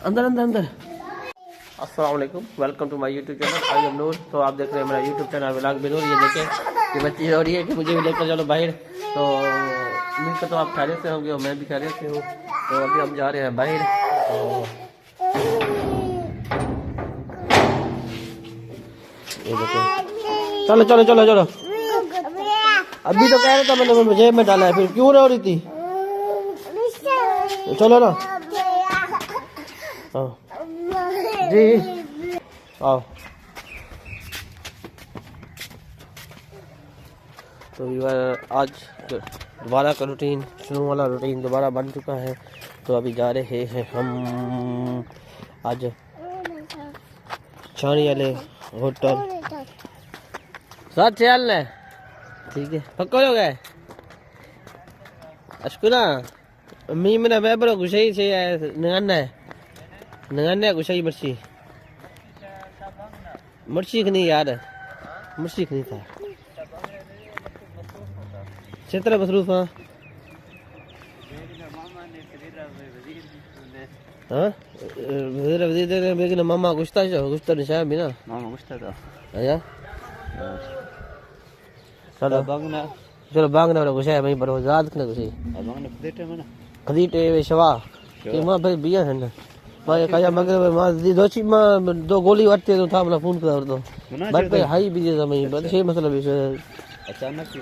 अंदर अंदर अंदर। अस्सलाम वालेकुम, welcome to my YouTube channel I am Noor. तो आप देख रहे हैं मेरा YouTube channel vlog with Noor. ये देखें ये बच्ची हो रही है कि मुझे भी लेकर चलो बाहर। तो उम्मीद करता हूँ आप खैरियत से होंगे और मैं भी खैरियत से हूँ। तो अभी हम जा रहे हैं बाहर। तो ये देखें, चलो चलो चलो चलो। अभी तो कह रहा था मैंने जेब में डाला है, फिर क्यों रो रही थी? चलो ना जी, आओ। तो आज दोबारा का रूटीन, शुरू वाला रूटीन दोबारा बन चुका है। तो अभी जा रहे हैं हम आज छानी वाले होटल। साथ चलना है, ठीक है? पक्का हो गए अशकुना मी मेरा बैबरो गुशई से नगाना गुशई मर्ची मर्ची नहीं यार, मर्ची नहीं था क्षेत्र मसरूफ। हाँ वजीर मामा गुश्ता निशा भी ना मामा गुश्ता था या चलो चलो बांगना वाला गुस्सा है मैं पर आजाद करने गुस्से बांगना खदीटे वे शवा कि मां भाई बिया है ना मैं कहा मगर मां दो गोली वरते तो था बोला फोन कर दो बट भाई हाई भी दे मैं बस ये मतलब अचानक से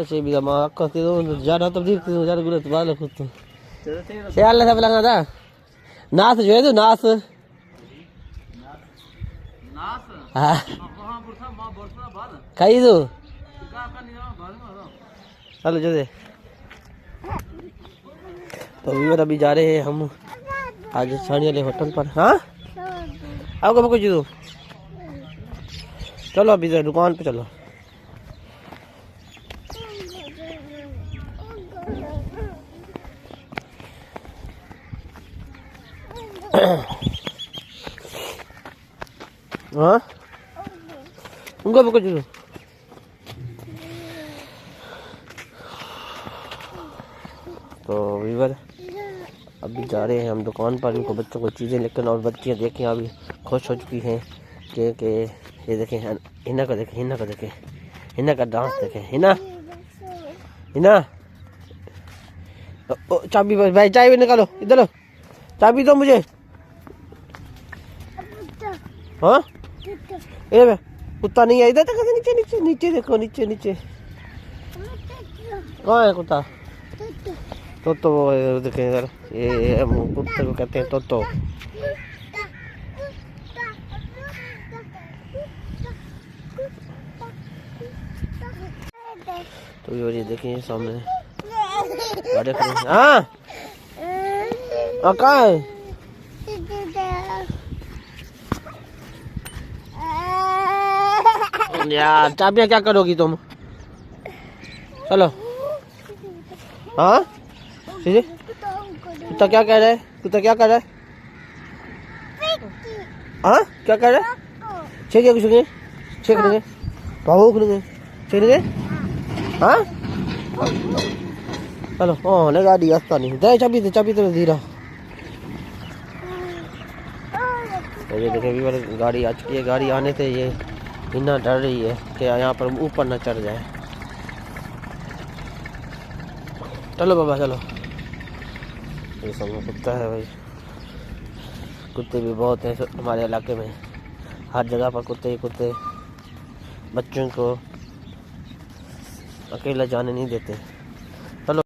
से भी मां अक्का से तो ज्यादा तबदील से ज्यादा गुलत वाला खुद तो से अल्लाह सब लगा था नास जो है तो नास हां खाई दो चलो जल्दी। तो व्यूअर अभी जा रहे हैं हम आज छानी वाले होटल पर। हाँ आओगे मैं कुछ दो, चलो अभी दुकान पे चलो। हाँ उनको कुछ दो। तो वीवर अभी जा रहे हैं हम दुकान पर, इनको बच्चों को चीज़ें लेकर। और बच्चियाँ देखें अभी खुश हो चुकी हैं कि ये देखें हिना का देखें, हिना का देखें, हिना का डांस देखें। हिना हिना चाबी भाई चाय भी निकालो, इधर लो चाबी दो मुझे। हाँ ये कुत्ता नहीं है इधर तक, नीचे नीचे नीचे देखो, नीचे नीचे कहाँ है कुत्ता? तो वो देखें इधर, ये कुत्ते को कहते हैं तो ये देखें सामने गाड़ी खड़ी। हाँ कहाँ है? यार चाबियाँ क्या करोगी तुम? चलो। हाँ कुत्ता क्या कह रहा है? कुत्ता क्या कर रहा है? हाँ क्या कर रहा है? छेक कुछ नहीं, छेक लेंगे भावुक लेंगे, छेक लेंगे। हाँ चलो ओ ने गाड़ी रास्ता नहीं दे, चाबी तो धीरा। तो ये देखें भी गाड़ी आ चुकी है। गाड़ी आने से ये इतना डर रही है कि यहाँ पर ऊपर न चढ़ जाए। चलो बाबा चलो। ये सब कुत्ता है भाई, कुत्ते भी बहुत हैं हमारे इलाके में। हर जगह पर कुत्ते ही कुत्ते, बच्चों को अकेला जाने नहीं देते। चलो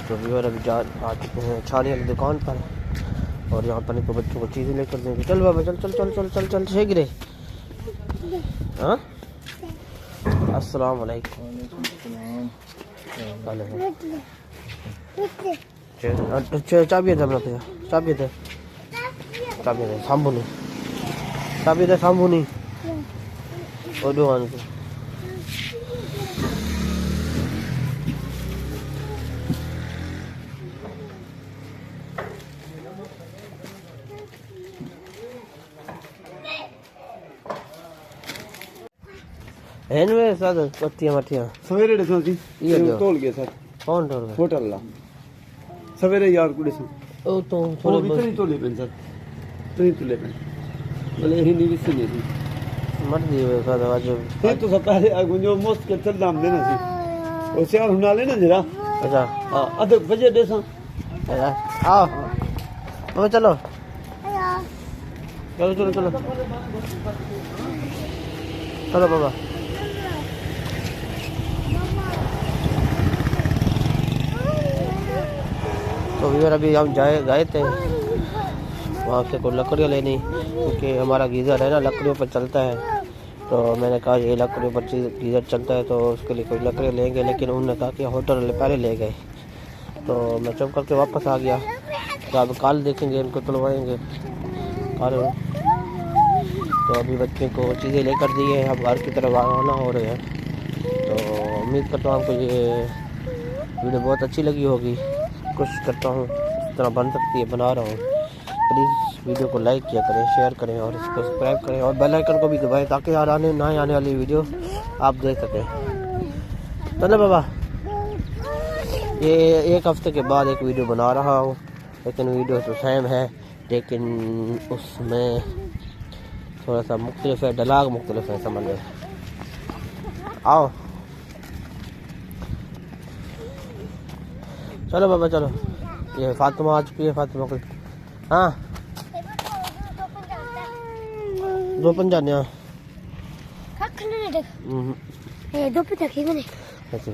तो व्यूअर अभी आ चुके हैं छानी वाली दुकान पर और यहाँ पर इनको बच्चों को चीज़ें लेकर देंगे। चल बाबा चल चल चल चल चल चल शेख रे। हाँ अस्सलाम वालेकुम। चाबी दे अपना भैया, चाबी दे सामने, चाबी दे सामने और दुकान को। एनवे साद पत्तियां मठियां सवेरे देखो जी ये तोल गए सर कौन तोल गया होटल ला सवेरे यार कुड़े से ओ तो थोड़े इतनी तो ले पेन सर इतनी तो ले पेन बोले ही नहीं विसे नहीं मर दिए का आज ते तो सब पहले गुंजो मोस्ट के चल नाम देना सी ओ से हुना ले ना जरा अच्छा हां आधे बजे देसा आओ मम्मी चलो चलो चलो चलो चलो बाबा तो विवर अभी हम गए थे वहाँ से कोई लकड़ियाँ लेनी क्योंकि हमारा गीज़र है ना लकड़ियों पर चलता है। तो मैंने कहा ये लकड़ियों पर गीज़र चलता है तो उसके लिए कोई लकड़ियाँ लेंगे, लेकिन उन्होंने कहा कि होटल पहले ले गए। तो मैं चुप करके वापस आ गया। तो अब कल देखेंगे, इनको तुलवाएंगे कल। तो अभी बच्चे को चीज़ें लेकर दी है, अब घर की तरफ रवाना हो रहे हैं। तो उम्मीद करता हूँ आपको ये वीडियो बहुत अच्छी लगी होगी। कोशिश करता हूँ इस तरह बन सकती है, बना रहा हूँ। प्लीज़ वीडियो को लाइक किया करें, शेयर करें और इसको सब्सक्राइब करें और बेल आइकन को भी दबाएं ताकि यार आने वाली वीडियो आप देख सकें। चलो बाबा, ये एक हफ्ते के बाद एक वीडियो बना रहा हूँ, लेकिन वीडियो तो सेम है, लेकिन उसमें थोड़ा सा मुख्तलिफ है, डलाग मुख्तलिफ है, समझ लो। आओ चलो बाबा चलो। ये फातिमा आ चुकी है, फातिमा को हाँ दो पंजाने दो पे तक ही मैंने ₹30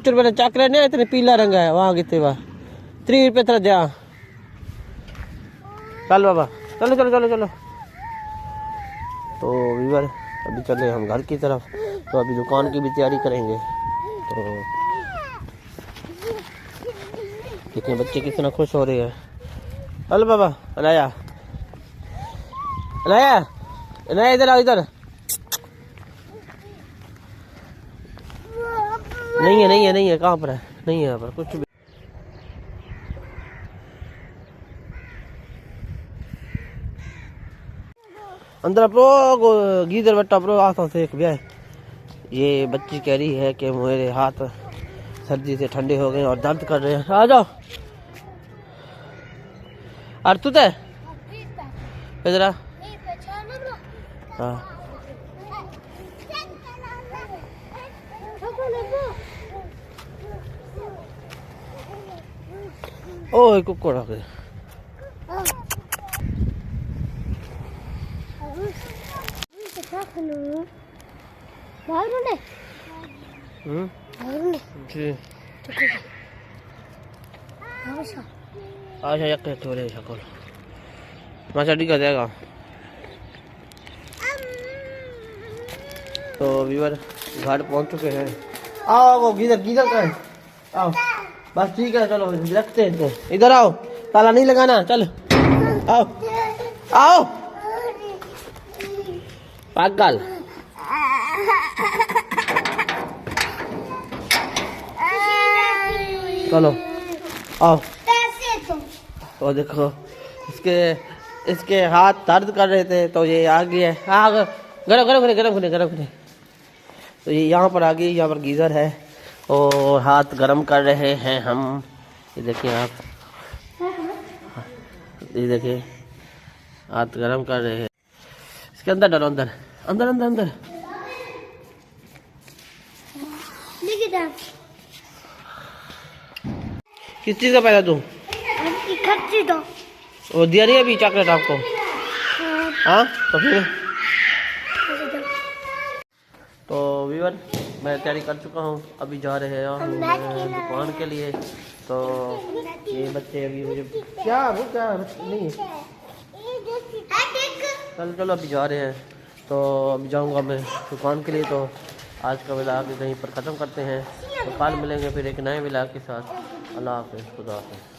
रुपये चक रहे इतने पीला रंग है वहाँ कितने वहाँ 3 रुपये तरह दिया। चल बाबा चलो चलो चलो चलो। तो वीवर अभी चले हम घर की तरफ। तो अभी दुकान की भी तैयारी करेंगे। तो कितने बच्चे कितना खुश हो रहे हैं। चलो बाबा अनाया अनाया अनाया इधर आओ, इधर नहीं है कहाँ पर है, नहीं है यहाँ पर कुछ भी। अंदर प्रो गीदर बट्टा प्रो आसा से एक ब्याह। ये बच्ची कह रही है कि मेरे हाथ सर्दी से ठंडे हो गए और दर्द कर रहे हैं। आ जाओ और तू ते इधर आ। हाँ ओ कुकुर आ गए। अच्छा एक थोड़े सकल माचा टिका देगा। तो वीवर घर पहुंच चुके हैं। आओ वो गीदर गीदर का है, आओ बस ठीक है चलो रखते हैं। इधर आओ, ताला नहीं लगाना, चल आओ आओ पागल। चलो आओ। तो देखो इसके हाथ दर्द कर रहे थे तो ये आ गया है। हाँ गरम करे। तो ये यहाँ पर आ गई, यहाँ पर गीज़र है और हाथ गरम कर रहे हैं हम। ये देखिए आप, ये देखिए हाथ गरम कर रहे हैं। इसके अंदर डालो, अंदर अंदर अंदर अंदर। किस चीज़ का पैदा तू वो दिया नहीं अभी चॉकलेट आपको? हाँ तो फिर तो वीवर मैं तैयारी कर चुका हूँ, अभी जा रहे हैं दुकान के लिए। तो ये बच्चे अभी मुझे क्या नहीं चलो अभी जा रहे हैं। तो अभी जाऊँगा मैं दुकान के लिए। तो आज का व्लॉग कहीं पर ख़त्म करते हैं। तो कल मिलेंगे फिर एक नए व्लॉग के साथ। अल्लाह हाफ़िज़, खुदा हाफ़िज़।